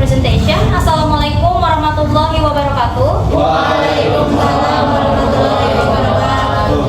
presentation. Assalamualaikum warahmatullahi wabarakatuh. Waalaikumsalam warahmatullahi wabarakatuh.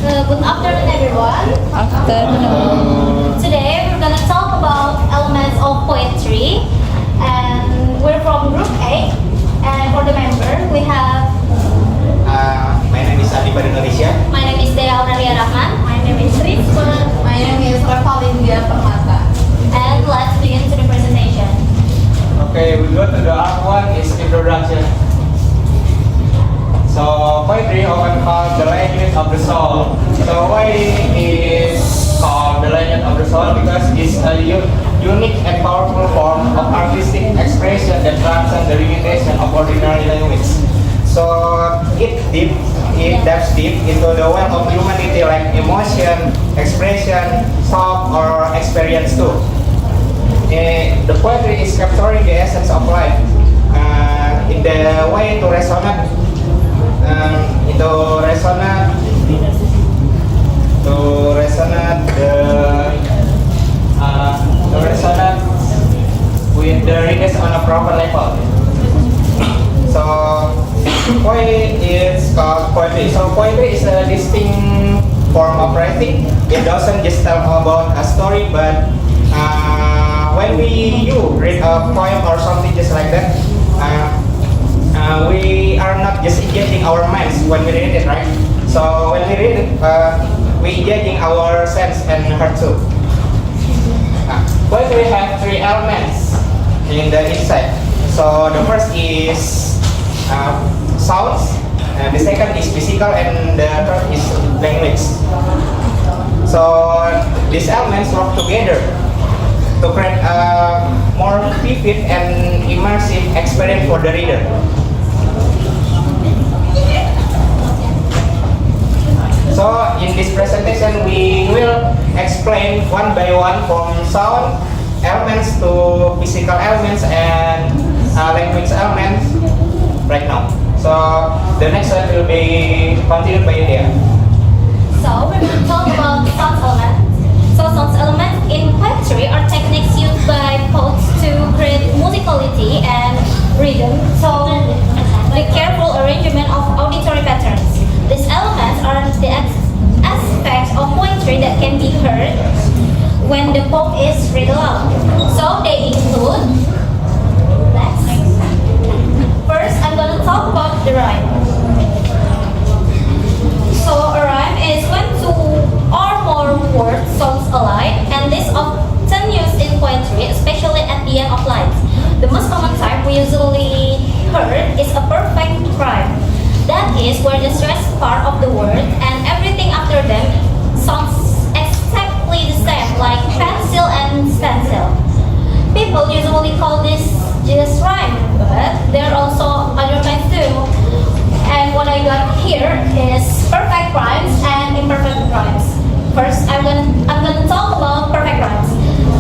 Good afternoon, everyone. Afternoon. Today we're gonna talk about elements of poetry, and we're from Group A. And for the member, we have. My name is Adi Pada Indonesia. My name is Dea Aurelia Rahman. My name is Rizma. My name is Revalindia Permata. And let's begin to the presentation. Okay, we go to the art one is introduction. So poetry often called the language of the soul. So why is called the language of the soul? Because it's a unique and powerful form of artistic expression that transcends the limitation of ordinary language. So it dives deep into the well of humanity, like emotion, expression, thought, or experience too. The poetry is capturing the essence of life in the way to resonate, with the readers on a proper level. So poetry is called poetry. So poetry is a distinct form of writing. It doesn't just tell about a story, but when you read a poem or something just like that, we are not just engaging our minds when we read it, right? So when we read it, we engaging our sense and heart too. Poetry have three elements in the inside. So the first is sounds, and the second is physical, and the third is language. So these elements work together to create a more vivid and immersive experience for the reader. So in this presentation, we will explain one by one from sound elements to physical elements and language elements right now. So the next one will be continued by India. So we're going to talk about sound elements. So sound elements in poetry are techniques used by poets to create musicality and rhythm. So the careful arrangement of auditory patterns. These elements are the aspects of poetry that can be heard when the poem is read aloud. So they include. Next. First, I'm going to talk about the rhyme. So a rhyme is when two or more words sounds alike, and this often used in poetry, especially at the end of lines. The most common type we usually heard is a perfect rhyme. That is where the stressed part of the word and everything after them sounds exactly the same, like pencil and stencil. People usually call this just rhyme, but there are also other kinds too. And what I got here is perfect rhymes and imperfect rhymes. First, I'm gonna talk about perfect rhymes.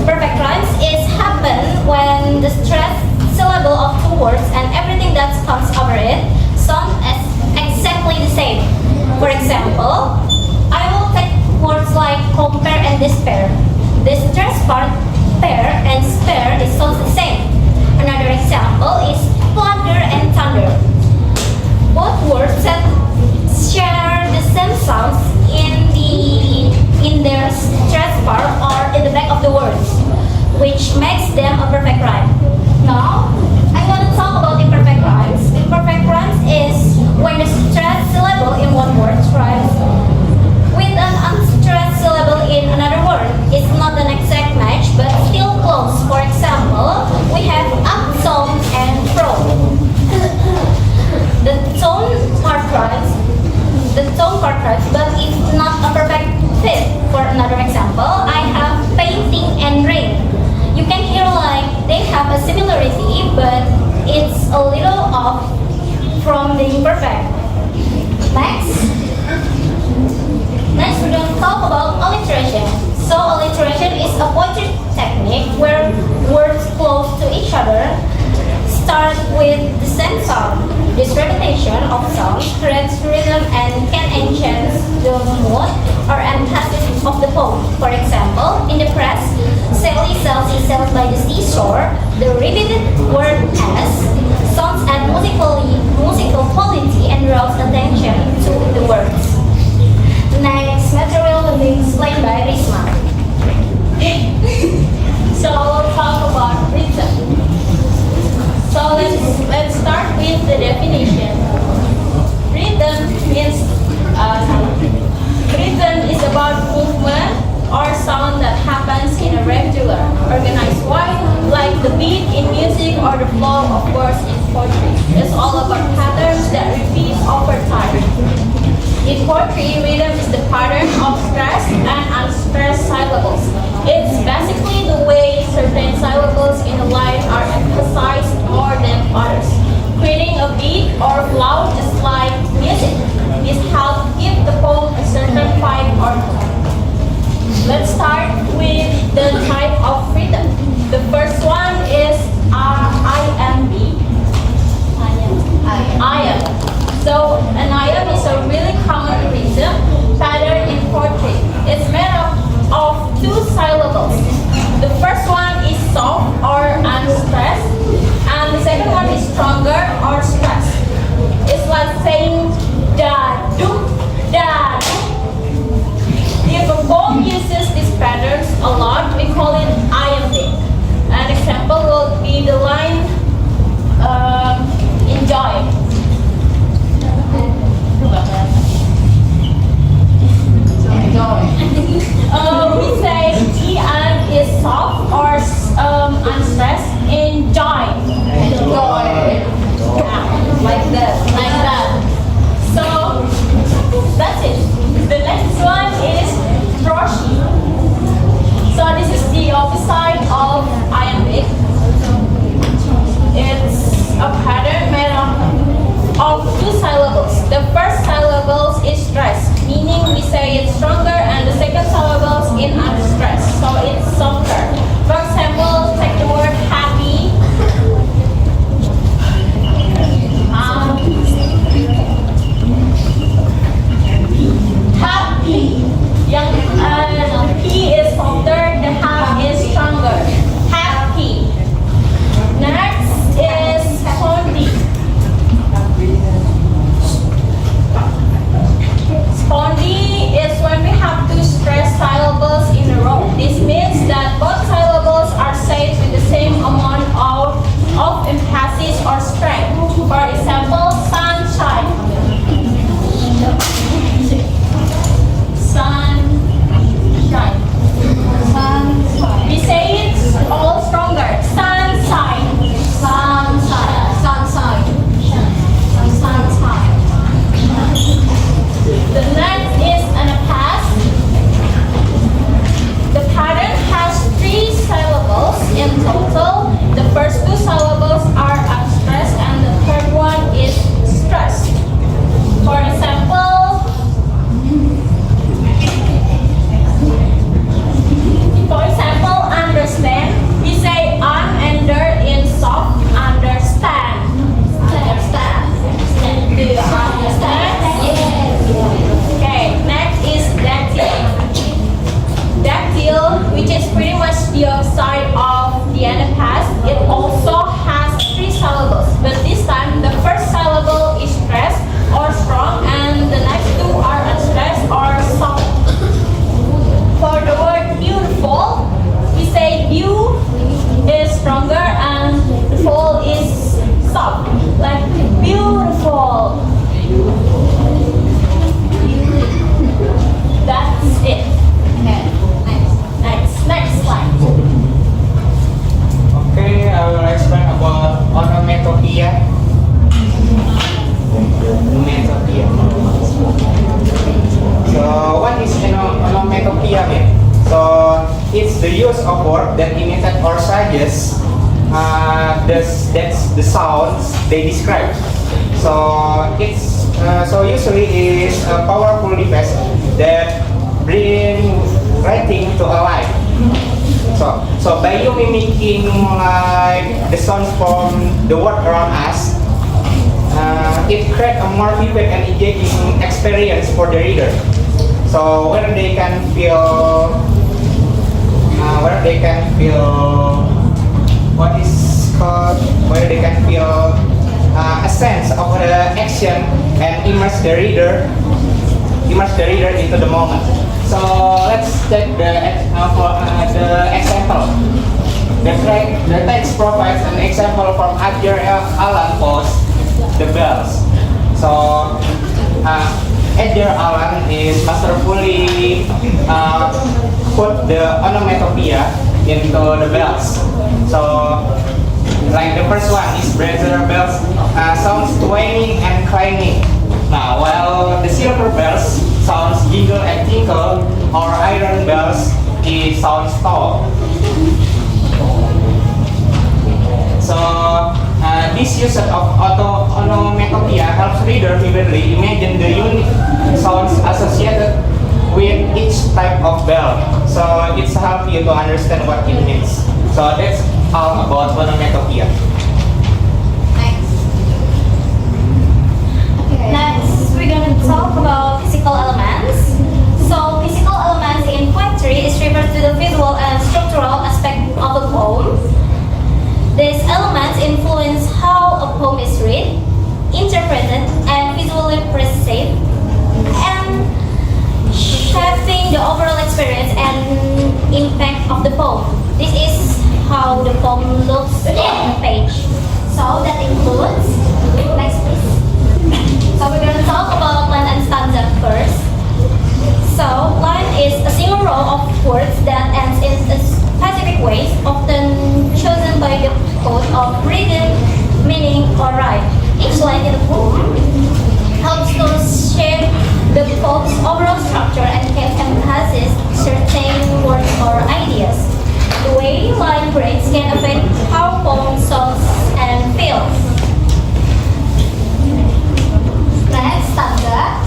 Perfect rhymes is happen when the stressed syllable of two words and everything that comes over it sound as exactly the same. For example, I will take words like compare and despair. The stressed part, pair and spare, it sounds the same. Another example is plunder and thunder. Both words that share the same sounds in their stressed part or in the back of the words, which makes them a perfect rhyme. Now, I'm going to talk about imperfect rhymes. Imperfect rhymes is when the stressed syllable in one word rhymes with an unstressed syllable in another word. It's not an exact match, but still close. For example, we have up tone and pro. The tone part rhymes, but it's not a perfect fit. For another example, I have painting and rain. You can hear like they have a similarity, but it's a little off from being perfect. Next we're going to talk about alliteration. So alliteration is a poetry technique where words close to each other start with the same song. This repetition of songs creates rhythm and can enhance the mood or emphasis of the poem. For example, in the press, Sally Sally sailed by the seashore. The repeated word as sounds add musical quality and draws attention to the words. Next, material will be explained by Risma. So we'll talk about rhythm. So let's start with the definition. Rhythm means rhythm is about movement or sound that happens in a regular, organized way, like the beat in music or the flow of words in poetry. It's all about patterns that repeat over time. In poetry, rhythm is the pattern of stressed and unstressed syllables. It's basically the way certain syllables in a line are emphasized more than others. Creating a beat or flow just like music. This helps give the poem a certain vibe or tone. Let's start with the type of rhythm. The first one is IMB. IM. So an IM is a really common rhythm pattern in poetry. It's made up of two syllables. The first one is soft or unstressed, and the second one is stronger or stressed. It's like saying da do da do. If a poem uses these patterns a lot, we call it iambic. An example will be the line enjoy. We say Ian is soft or unstressed. Enjoy. Like that. So that's it. The next one is Roshi. So this is the opposite of iambic. It's a pattern made up of two syllables. The first syllable is stressed, meaning we say it's stronger, and the second syllable in unstressed, so it's softer. For example, take the word happy. Happy. The P is softer, the H is stronger. Happy. Next is spondy. Spondy is when we have two stressed syllables in a row. This means that both syllables are said with the same amount of emphasis or strength. For example, sunshine. Sunshine. We say it's all stronger. Sunshine. Sunshine. Sunshine. Sunshine. The next is anapath. The pattern has three syllables in total. The first two syllables are unstressed and the third one is stressed. For example, understand. We say under in soft, understand. Understand. Do you understand? Okay, next is dactyl. Dactyl, which is pretty much the opposite of the anapath. It also has three syllables, but this time the first syllable is stressed or strong, and the next two are unstressed or soft. For the word beautiful, we say view is stronger and the full is soft, like beautiful. That's it. Okay, next slide. Okay, I will explain about onomatopoeia. So what is onomatopoeia mean? So it's the use of words that imitate or suggest that's the sounds they describe. So it's usually is a powerful device that bring writing to alive. So well. So by you mimicking like the sounds from the world around us, it creates a more vivid and engaging experience for the reader. So where they can feel, what is called, where they can feel a sense of the action and immerse the reader into the moment. So let's take the example. The text provides an example from Edgar Allan Poe's The Bells. So Edgar Allan is masterfully put the onomatopoeia into the bells. So like the first one is brazier bells sounds twanging and clanging. Now while the silver bells sounds jingle and tinkle, or iron bells it sounds tall. So this use of onomatopoeia helps reader vividly imagine the unique sounds associated with each type of bell. So it's help you to understand what it means. So that's all about onomatopoeia. Next, we're going to talk about physical elements. So, physical elements in poetry is referred to the visual and structural aspect of a poem. These elements influence how a poem is read, interpreted, and visually perceived, and shaping the overall experience and impact of the poem. This is how the poem looks on the page. So, that includes, next please. So we're going to talk about line and stanza first. So line is a single row of words that ends in a specific way, often chosen by the poet of rhythm, meaning, or rhyme. Each line in the poem helps to shape the poem's overall structure and can emphasize certain words or ideas. The way line breaks can affect how poem sounds and feels. Next, stanza.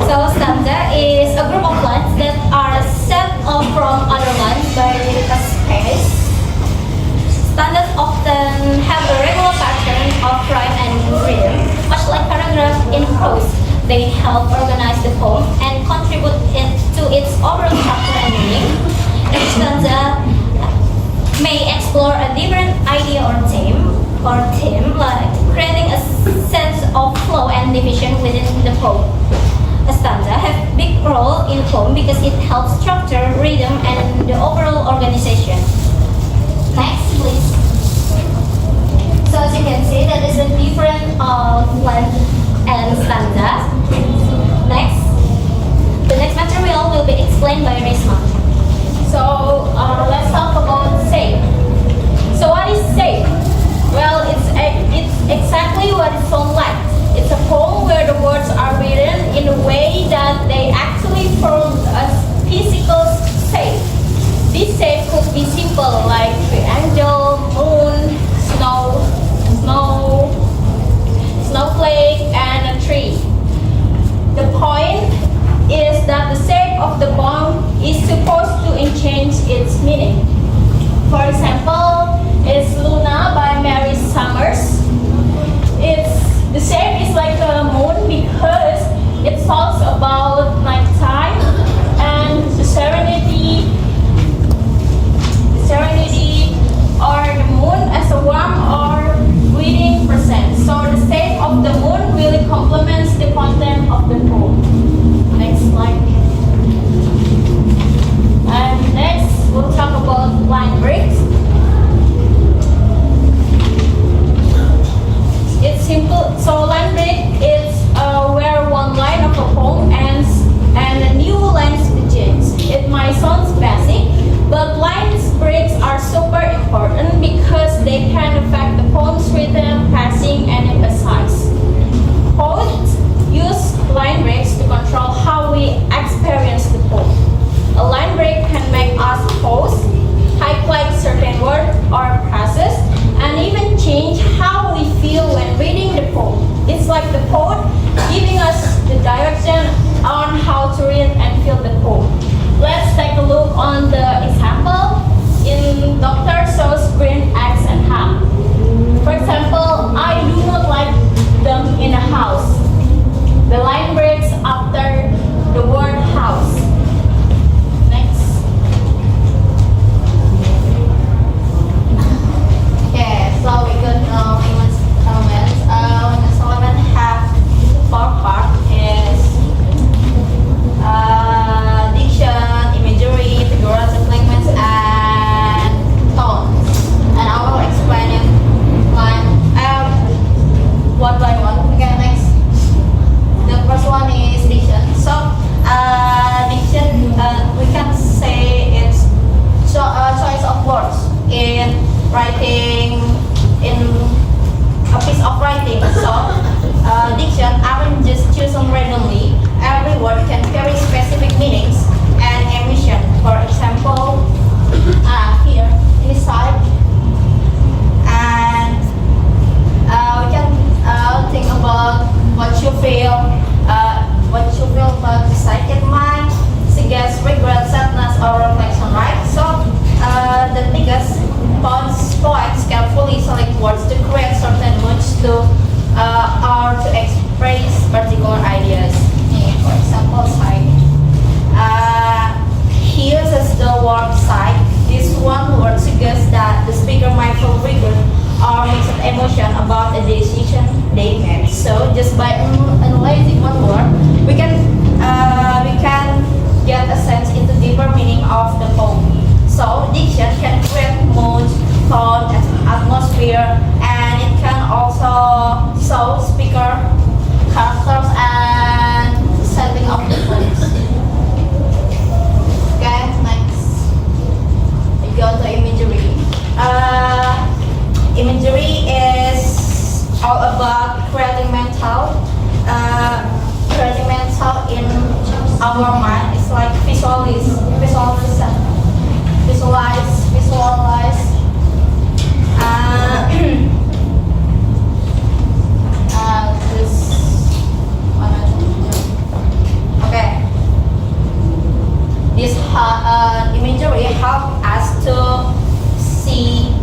So stanza is a group of lines that are set off from other lines by a space. Stanzas often have a regular pattern of rhyme and rhythm, much like paragraphs in prose. They help organize the poem and contribute to its overall structure and meaning. Each stanza may explore a different idea or theme, like creating a sense of flow and division within the poem. A stanza has a big role in poem because it helps structure, rhythm, and the overall organization. Next, please. So as you can see, that is a different length and stanza. Next, the next material will be explained by Risma. So let's talk about shape. So what is shape? Well, it's exactly what it sounds like. It's a poem where the words are written in a way that they actually form a physical shape. This shape could be simple, like triangle, moon, snowflake, and a tree. The point is that the shape of the poem is supposed to change its meaning. For example, it's Luna by Mary Summers. The shape is like a moon because it talks about nighttime and the serenity or the moon as a warm or reading present. So the shape of the moon really complements the content of the poem. Next slide. And next we'll talk about line breaks. It's simple. So line break word beside. This one word suggests that the speaker might feel regret or mixed emotion about a decision they made. So just by analyzing one word, we can get a sense into deeper meaning of the poem. So diction can create mood, tone, atmosphere, and it can also show speaker characters and setting of the place. Okay, next. We go to imagery. Imagery is all about creating mental in our mind. It's like visualize. This one. Okay. This imagery help us to see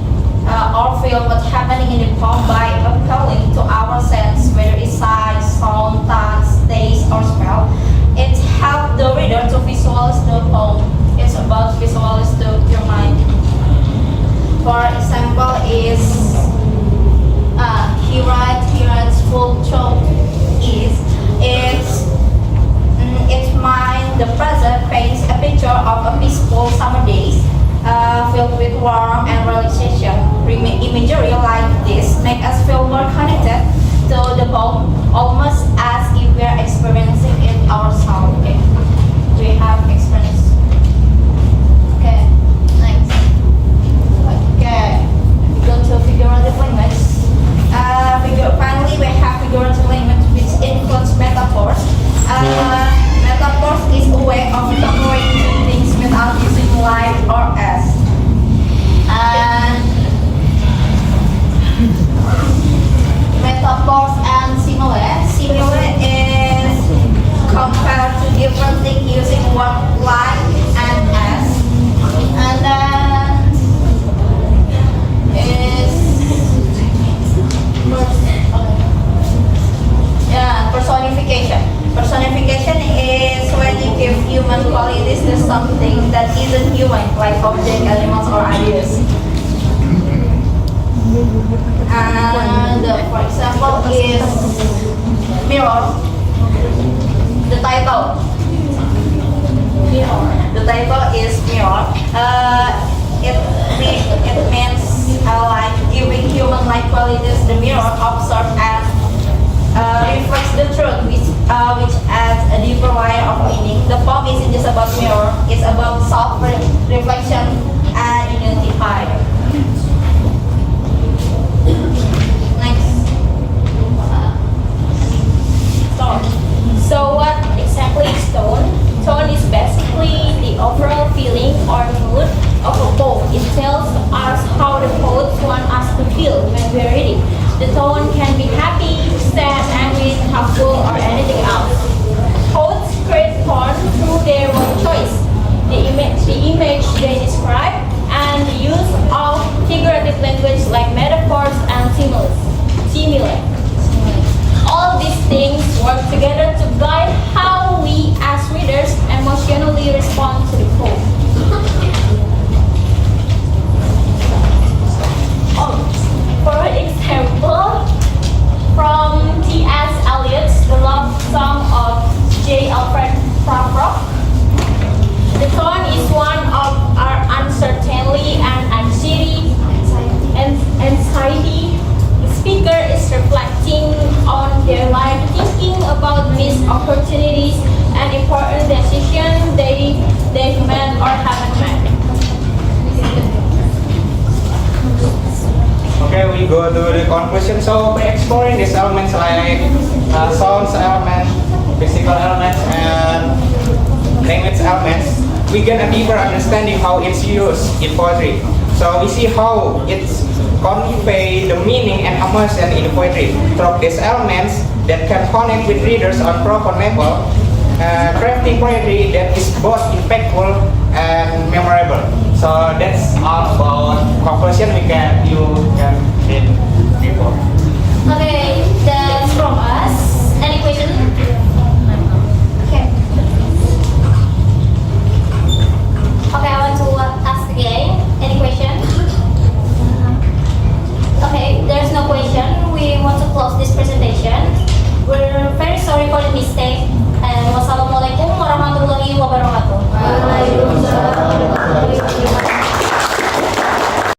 or feel what's happening in the poem by appealing to our sense, whether it's sight, sound, touch, taste, or smell. It helps the reader to visualize the poem. It's about visualize your mind. For example, he writes full throat its mind. The present paints a picture of a peaceful summer days, filled with warmth and relaxation. Imagery like this make us feel more connected to the poem, almost as if we are experiencing it ourselves. Okay, we have experience. Okay, next. Okay, we go to figurative language. Finally, we have figurative language, which includes metaphors. Metaphors is a way of conveying things without using like or as. And metaphors and simile. Simile is compared to different things using one like and as. And then personification. Personification is when you give human qualities to something that isn't human, like objects, animals, or ideas. And for example is mirror. The title. The title is mirror. It means like giving human-like qualities. The mirror observes and reflects the truth, which adds a deeper layer of meaning. The poem isn't just about mirror; it's about self-reflection and identifier. Next, tone. So, what exactly is tone? Tone is basically the overall feeling or mood of a poem. It tells us how the poet wants us to feel when we're reading. The tone can be happy, sad, angry, helpful, or anything else. Poets create tone through their own choice, the image they describe, and the use of figurative language like metaphors and simile. All these things work together to guide how we as readers emotionally respond to the poem. For example, from T.S. Eliot's The Love Song of J. Alfred Prufrock, the tone is one of our uncertainty and anxiety. The speaker is reflecting on their life, thinking about missed opportunities and important decisions they've made or haven't made. Okay, we go to the conclusion. So by exploring these elements like sounds element, physical elements, and language elements, we get a deeper understanding how it's used in poetry. So we see how it's convey the meaning and emotion in the poetry through these elements that can connect with readers on profound level, crafting poetry that is both impactful and memorable. So that's all about conclusion. We can you